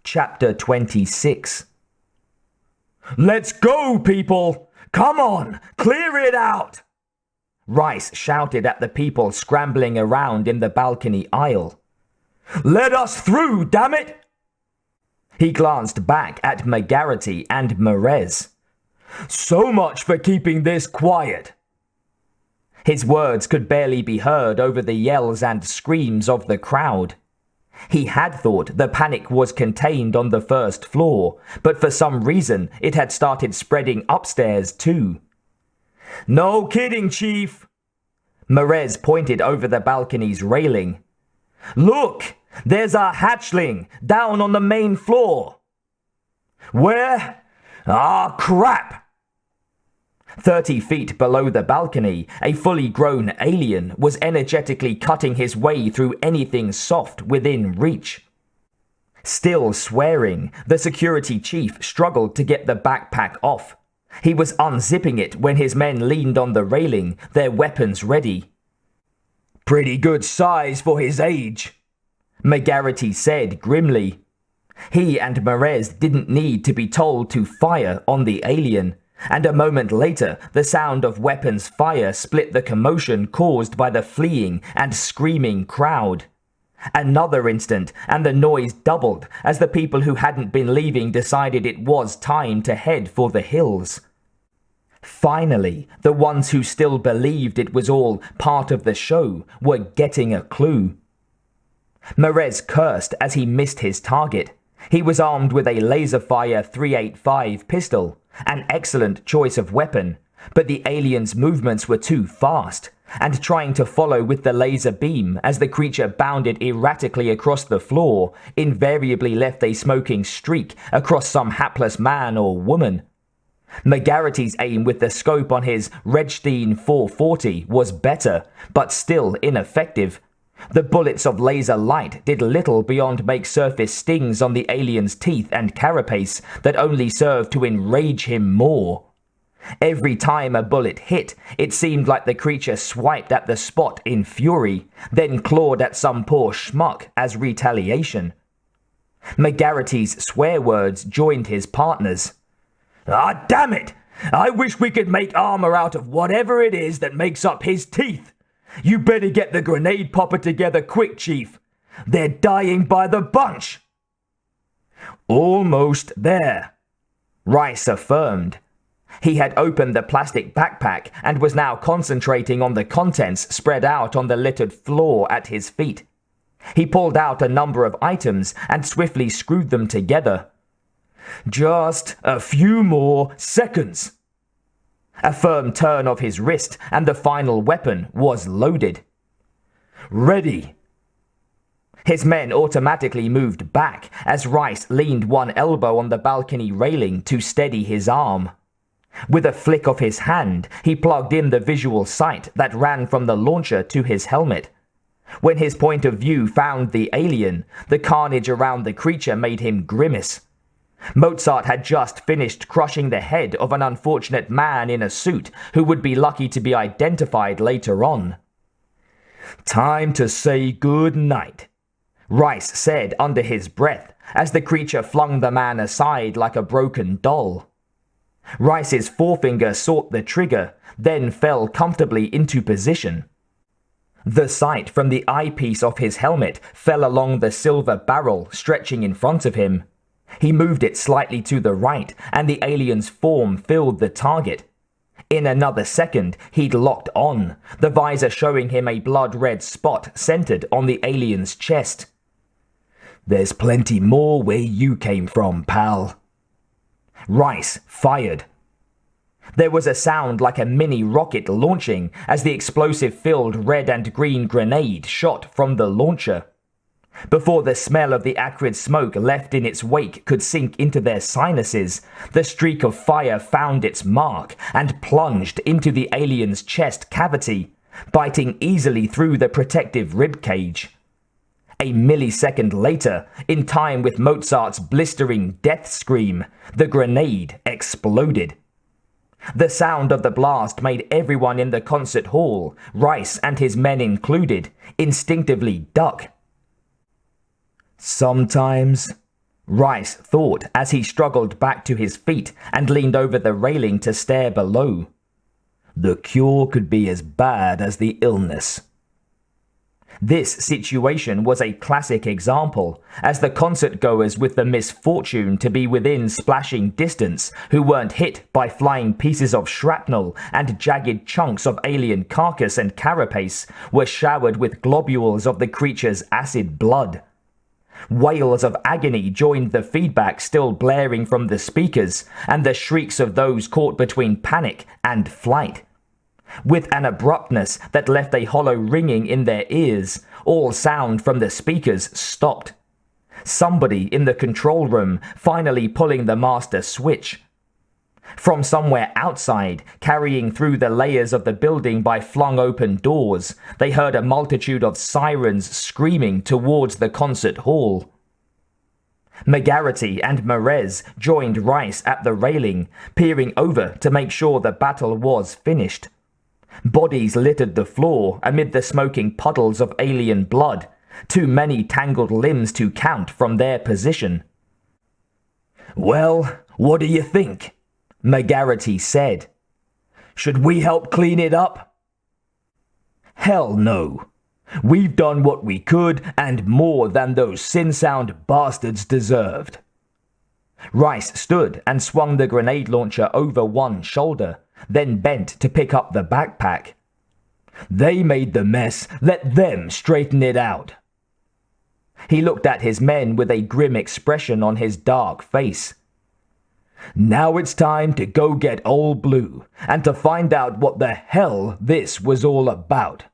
Chapter 26. "Let's go, people! Come on, clear it out!" Rice shouted at the people scrambling around in the balcony aisle. "Let us through, damn it!" He glanced back at McGarity and Merez. "So much for keeping this quiet." His words could barely be heard over the yells and screams of the crowd. He had thought the panic was contained on the first floor, but for some reason it had started spreading upstairs too. "No kidding, Chief!" Merez pointed over the balcony's railing. "Look! There's a hatchling down on the main floor!" "Where? Ah, crap!" 30 feet below the balcony, a fully grown alien was energetically cutting his way through anything soft within reach. Still swearing, the security chief struggled to get the backpack off. He was unzipping it when his men leaned on the railing, their weapons ready. "Pretty good size for his age," McGarity said grimly. He and Merez didn't need to be told to fire on the alien, and a moment later the sound of weapons fire split the commotion caused by the fleeing and screaming crowd. Another instant, and the noise doubled as the people who hadn't been leaving decided it was time to head for the hills. Finally, the ones who still believed it was all part of the show were getting a clue. Merez cursed as he missed his target. He was armed with a laser-fire .385 pistol, an excellent choice of weapon, but the alien's movements were too fast, and trying to follow with the laser beam as the creature bounded erratically across the floor invariably left a smoking streak across some hapless man or woman. McGarity's aim with the scope on his Redstein 440 was better, but still ineffective. The bullets of laser light did little beyond make surface stings on the alien's teeth and carapace that only served to enrage him more. Every time a bullet hit, it seemed like the creature swiped at the spot in fury, then clawed at some poor schmuck as retaliation. McGarity's swear words joined his partners. "Ah, damn it! I wish we could make armor out of whatever it is that makes up his teeth! You better get the grenade popper together quick, Chief. They're dying by the bunch." "Almost there," Rice affirmed. He had opened the plastic backpack and was now concentrating on the contents spread out on the littered floor at his feet. He pulled out a number of items and swiftly screwed them together. "Just a few more seconds." A firm turn of his wrist, and the final weapon was loaded. "Ready." His men automatically moved back as Rice leaned one elbow on the balcony railing to steady his arm. With a flick of his hand, he plugged in the visual sight that ran from the launcher to his helmet. When his point of view found the alien, the carnage around the creature made him grimace. Mozart had just finished crushing the head of an unfortunate man in a suit who would be lucky to be identified later on. "Time to say good night," Rice said under his breath as the creature flung the man aside like a broken doll. Rice's forefinger sought the trigger, then fell comfortably into position. The sight from the eyepiece of his helmet fell along the silver barrel stretching in front of him. He moved it slightly to the right, and the alien's form filled the target. In another second, he'd locked on, the visor showing him a blood-red spot centered on the alien's chest. "There's plenty more where you came from, pal." Rice fired. There was a sound like a mini rocket launching as the explosive-filled red and green grenade shot from the launcher. Before the smell of the acrid smoke left in its wake could sink into their sinuses, the streak of fire found its mark and plunged into the alien's chest cavity, biting easily through the protective ribcage. A millisecond later, in time with Mozart's blistering death scream, the grenade exploded. The sound of the blast made everyone in the concert hall, Rice and his men included, instinctively duck. "Sometimes Rice thought as he struggled back to his feet and leaned over the railing to stare below. The cure could be as bad as the illness. This situation was a classic example, as the concert-goers with the misfortune to be within splashing distance, who weren't hit by flying pieces of shrapnel and jagged chunks of alien carcass and carapace, were showered with globules of the creature's acid blood. Wails of agony joined the feedback still blaring from the speakers, and the shrieks of those caught between panic and flight. With an abruptness that left a hollow ringing in their ears, all sound from the speakers stopped. Somebody in the control room finally pulling the master switch. From somewhere outside, carrying through the layers of the building by flung open doors, they heard a multitude of sirens screaming towards the concert hall. McGarity and Merez joined Rice at the railing, peering over to make sure the battle was finished. Bodies littered the floor amid the smoking puddles of alien blood, too many tangled limbs to count from their position. "Well, what do you think?" McGarity said. "Should we help clean it up?" "Hell no. We've done what we could and more than those sin-sound bastards deserved." Rice stood and swung the grenade launcher over one shoulder, then bent to pick up the backpack. "They made the mess. Let them straighten it out." He looked at his men with a grim expression on his dark face. "Now it's time to go get Old Blue and to find out what the hell this was all about."